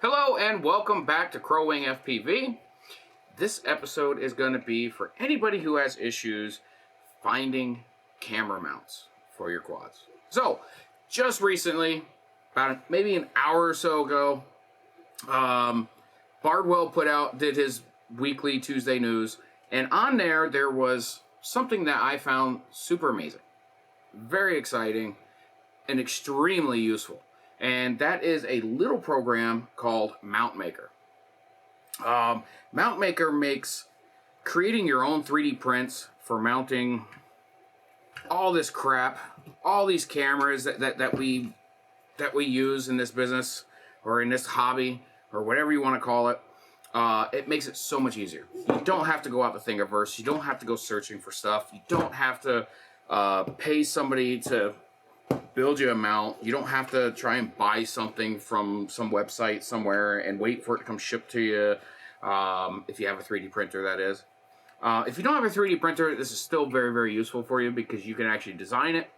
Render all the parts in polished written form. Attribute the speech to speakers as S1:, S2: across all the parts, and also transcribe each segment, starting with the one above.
S1: Hello and welcome back to Crowwing FPV. This episode is going to be for anybody who has issues finding camera mounts for your quads. So, just recently, about maybe an hour or so ago, Bardwell did his weekly Tuesday news, and on there was something that I found super amazing, very exciting, and extremely useful. And that is a little program called Mount Maker. Mount Maker makes creating your own 3D prints for mounting all this crap, all these cameras that we use in this business or in this hobby or whatever you want to call it. It makes it so much easier. You don't have to go out the Thingiverse. You don't have to go searching for stuff. You don't have to pay somebody to build you a mount. You don't have to try and buy something from some website somewhere and wait for it to come shipped to you, if you have a 3D printer, that is. If you don't have a 3D printer, this is still very, very useful for you because you can actually design it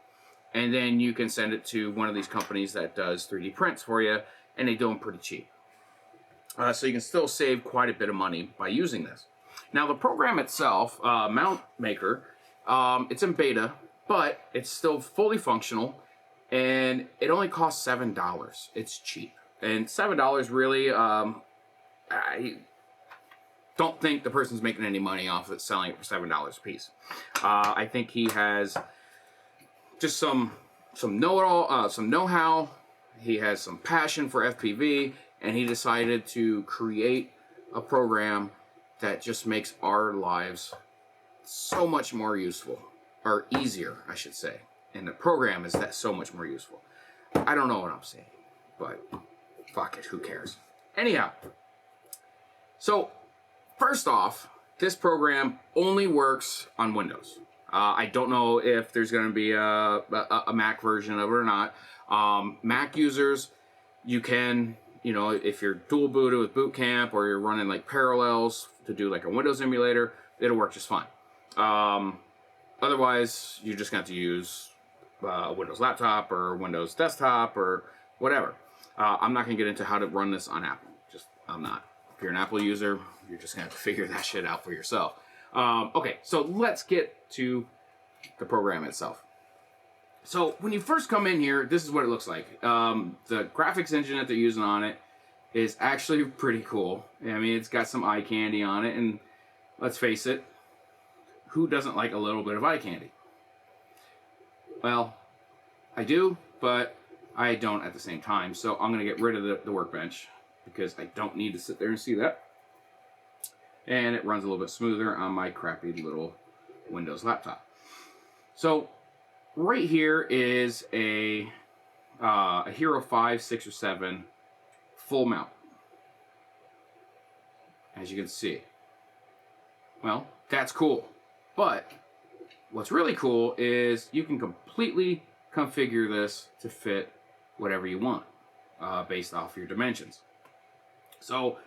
S1: and then you can send it to one of these companies that does 3D prints for you, and they do them pretty cheap. So you can still save quite a bit of money by using this. Now the program itself, Mount Maker, it's in beta, but it's still fully functional, and it only costs $7. It's cheap. And $7 really, I don't think the person's making any money off of it selling it for $7 a piece. I think he has just some know-it-all, some know-how. He has some passion for FPV, and he decided to create a program that just makes our lives so much more useful. Or easier, I should say. And the program is that so much more useful. I don't know what I'm saying, but fuck it, who cares? Anyhow, so first off, this program only works on Windows. I don't know if there's going to be a Mac version of it or not. Mac users, you can, if you're dual booted with Boot Camp or you're running like Parallels to do like a Windows emulator, it'll work just fine. Otherwise, you're just going to have to use a Windows laptop or Windows desktop or whatever. I'm not going to get into how to run this on Apple. I'm not. If you're an Apple user, you're just going to have to figure that shit out for yourself. Okay, so let's get to the program itself. So when you first come in here, this is what it looks like. The graphics engine that they're using on it is actually pretty cool. I mean, it's got some eye candy on it, and let's face it, who doesn't like a little bit of eye candy? Well, I do, but I don't at the same time. So I'm going to get rid of the workbench because I don't need to sit there and see that. And it runs a little bit smoother on my crappy little Windows laptop. So right here is a Hero 5, 6, or 7 full mount. As you can see. Well, that's cool. But what's really cool is you can completely configure this to fit whatever you want based off your dimensions. So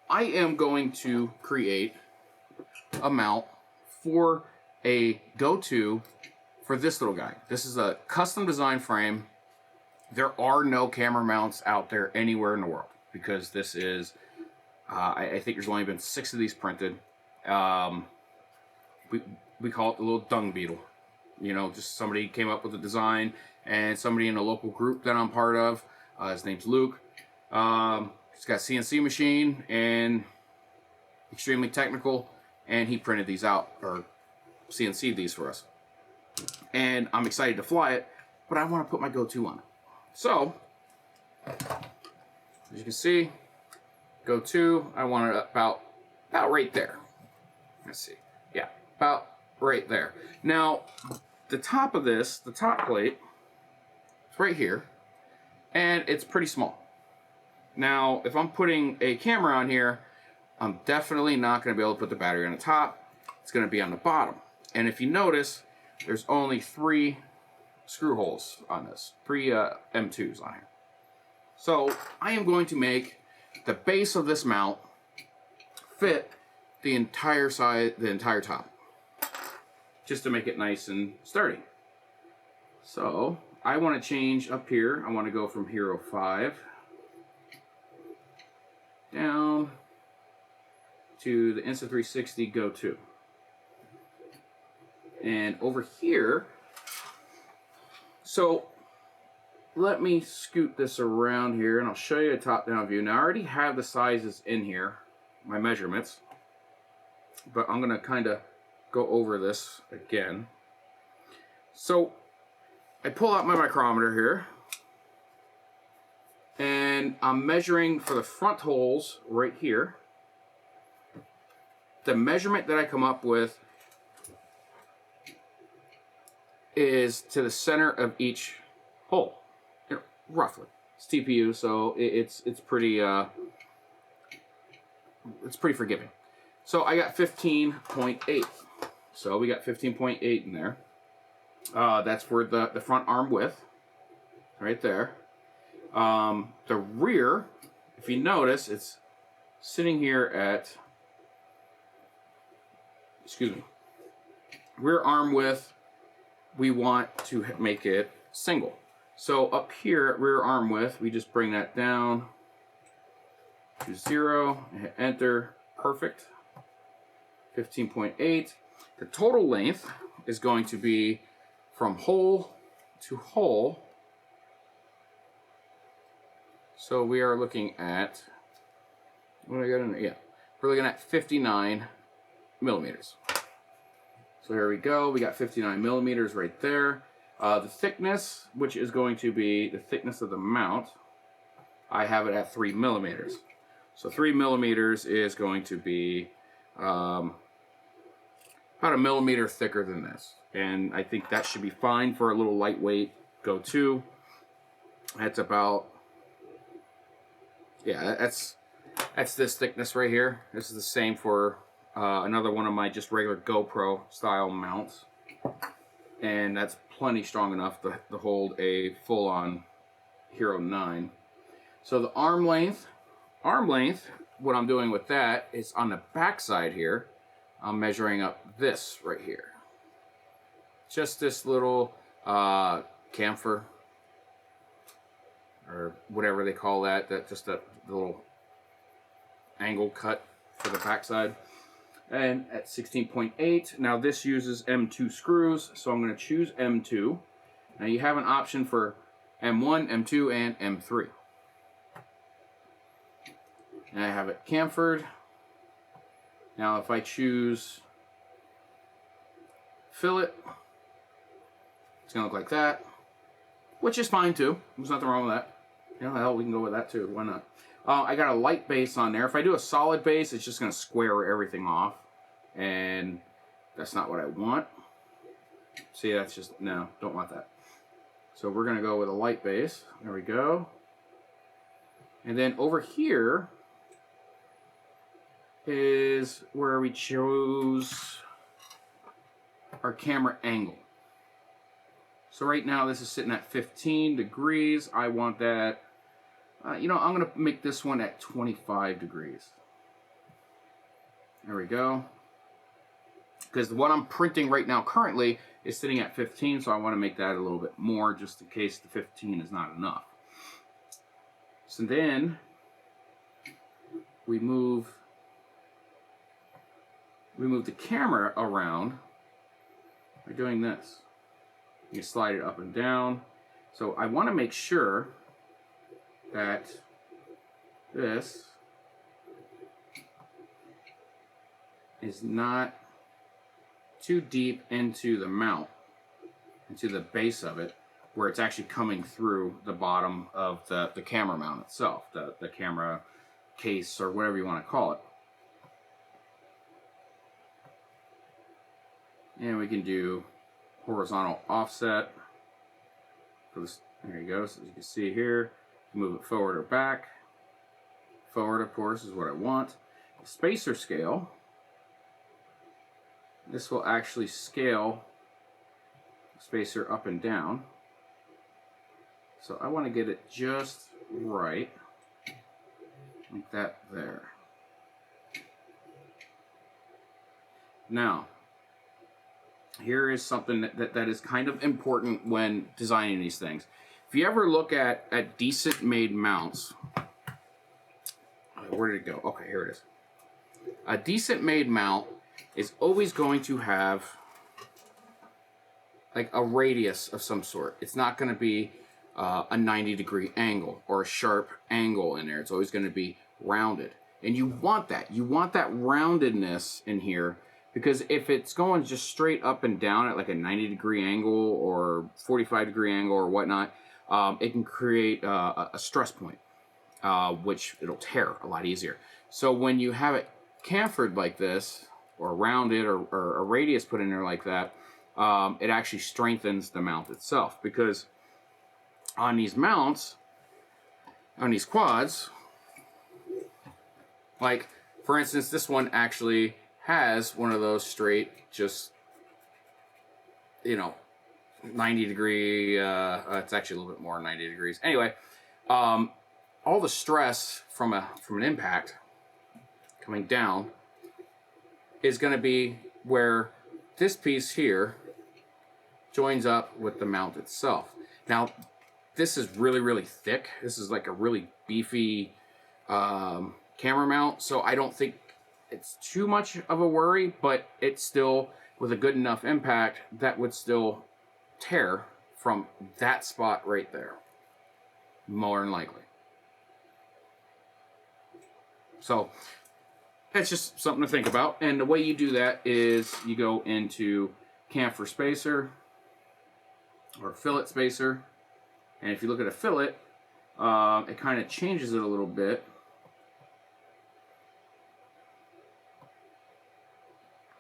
S1: I am going to create a mount for a go-to for this little guy. This is a custom design frame. There are no camera mounts out there anywhere in the world because this is, I think there's only been 6 of these printed. We call it the little dung beetle. Just somebody came up with the design, and somebody in a local group that I'm part of, his name's Luke. He's got a CNC machine and extremely technical, and he printed these out, or CNC'd these for us. And I'm excited to fly it, but I want to put my go-to on it. So, as you can see, go-to, I want it about right there. Let's see. Yeah, about right there. Now, the top of this, the top plate, it's right here, and it's pretty small. Now, if I'm putting a camera on here, I'm definitely not going to be able to put the battery on the top. It's going to be on the bottom. And if you notice, there's only 3 screw holes on this, 3 M2s on here. So I am going to make the base of this mount fit the entire side, the entire top, just to make it nice and sturdy. So I want to change up here. I want to go from Hero 5 down to the Insta360 Go 2. And over here, so let me scoot this around here and I'll show you a top-down view. Now I already have the sizes in here, my measurements, but I'm gonna kind of go over this again. So I pull out my micrometer here and I'm measuring for the front holes right here. The measurement that I come up with is to the center of each hole, roughly. It's TPU, so it's pretty forgiving. So I got 15.8. So we got 15.8 in there. That's for the front arm width, right there. The rear, if you notice, it's sitting here at, excuse me, rear arm width, we want to make it single. So up here at rear arm width, we just bring that down to 0, and hit enter, perfect, 15.8. The total length is going to be from hole to hole. So we are looking at, what do I got in there? Yeah, we're looking at 59 millimeters. So here we go, we got 59 millimeters right there. The thickness, which is going to be the thickness of the mount, I have it at 3 millimeters. So 3 millimeters is going to be about a millimeter thicker than this. And I think that should be fine for a little lightweight Go 2. That's about, yeah, that's this thickness right here. This is the same for another one of my just regular GoPro style mounts. And that's plenty strong enough to hold a full-on Hero 9. So the arm length, what I'm doing with that is on the back side here, I'm measuring up this right here. Just this little chamfer, or whatever they call that, just a little angle cut for the back side. And at 16.8, now this uses M2 screws, so I'm going to choose M2. Now you have an option for M1, M2, and M3. And I have it chamfered. Now if I choose fillet, it's going to look like that, which is fine too. There's nothing wrong with that. You know, hell, we can go with that too. Why not? I got a light base on there. If I do a solid base, it's just going to square everything off. And that's not what I want. See, that's just, no, don't want that. So we're going to go with a light base. There we go. And then over here is where we chose our camera angle. So right now this is sitting at 15 degrees. I want that, you know, I'm going to make this one at 25 degrees. There we go. Because what I'm printing right now currently is sitting at 15, so I want to make that a little bit more just in case the 15 is not enough. So then we move the camera around by doing this. You slide it up and down. So I want to make sure that this is not too deep into the mount, into the base of it, where it's actually coming through the bottom of the camera mount itself, the camera case, or whatever you want to call it. And we can do horizontal offset for this. There you go. So as you can see here, move it forward or back. Forward, of course, is what I want. The spacer scale. This will actually scale the spacer up and down. So I want to get it just right, like that there. Now, here is something that is kind of important when designing these things. If you ever look at decent made mounts, where did it go? Okay, here it is. A decent made mount is always going to have like a radius of some sort. It's not going to be a 90-degree angle or a sharp angle in there. It's always going to be rounded. And you want that. You want that roundedness in here, because if it's going just straight up and down at like a 90-degree angle or 45-degree angle or whatnot, it can create a stress point, which it'll tear a lot easier. So when you have it chamfered like this, or rounded, or a radius put in there like that, it actually strengthens the mount itself. Because on these mounts, on these quads, like for instance, this one actually has one of those straight, just, you know, 90-degree, it's actually a little bit more than 90 degrees. Anyway, all the stress from an impact coming down is going to be where this piece here joins up with the mount itself. Now, this is really, really thick. This is like a really beefy camera mount, so I don't think it's too much of a worry, but it's still, with a good enough impact, that would still tear from that spot right there, more than likely. So that's just something to think about. And the way you do that is you go into chamfer spacer or fillet spacer, and if you look at a fillet, it kind of changes it a little bit.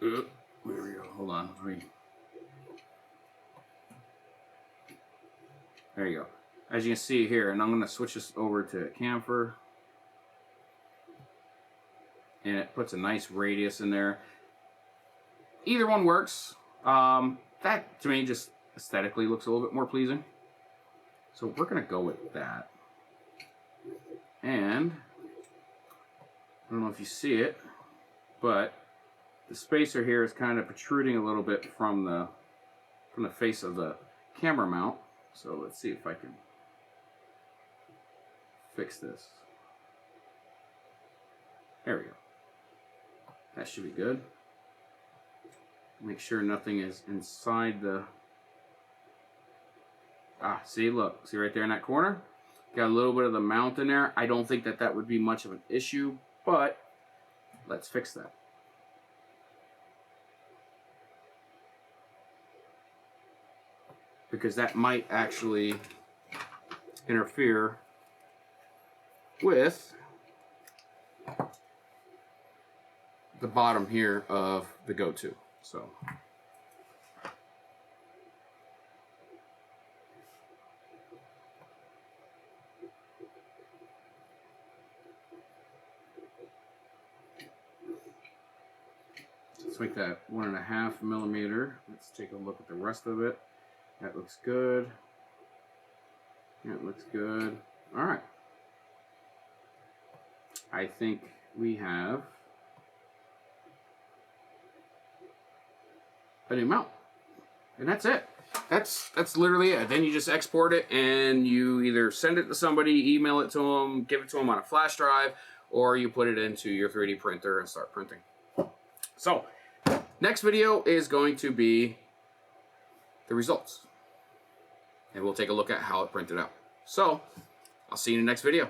S1: There we go. Hold on. There you go. As you can see here, and I'm going to switch this over to chamfer, and it puts a nice radius in there. Either one works. That to me just aesthetically looks a little bit more pleasing, so we're going to go with that. And I don't know if you see it, but the spacer here is kind of protruding a little bit from the face of the camera mount. So let's see if I can fix this. There we go. That should be good. Make sure nothing is inside the... see, look. See right there in that corner? Got a little bit of the mount in there. I don't think that would be much of an issue, but let's fix that. Because that might actually interfere with the bottom here of the go-to. So let's make that 1.5 millimeter. Let's take a look at the rest of it. That looks good. That looks good. All right. I think we have a new mount, and that's it. That's literally it. Then you just export it, and you either send it to somebody, email it to them, give it to them on a flash drive, or you put it into your 3D printer and start printing. So, next video is going to be the results, and we'll take a look at how it printed out. So, I'll see you in the next video.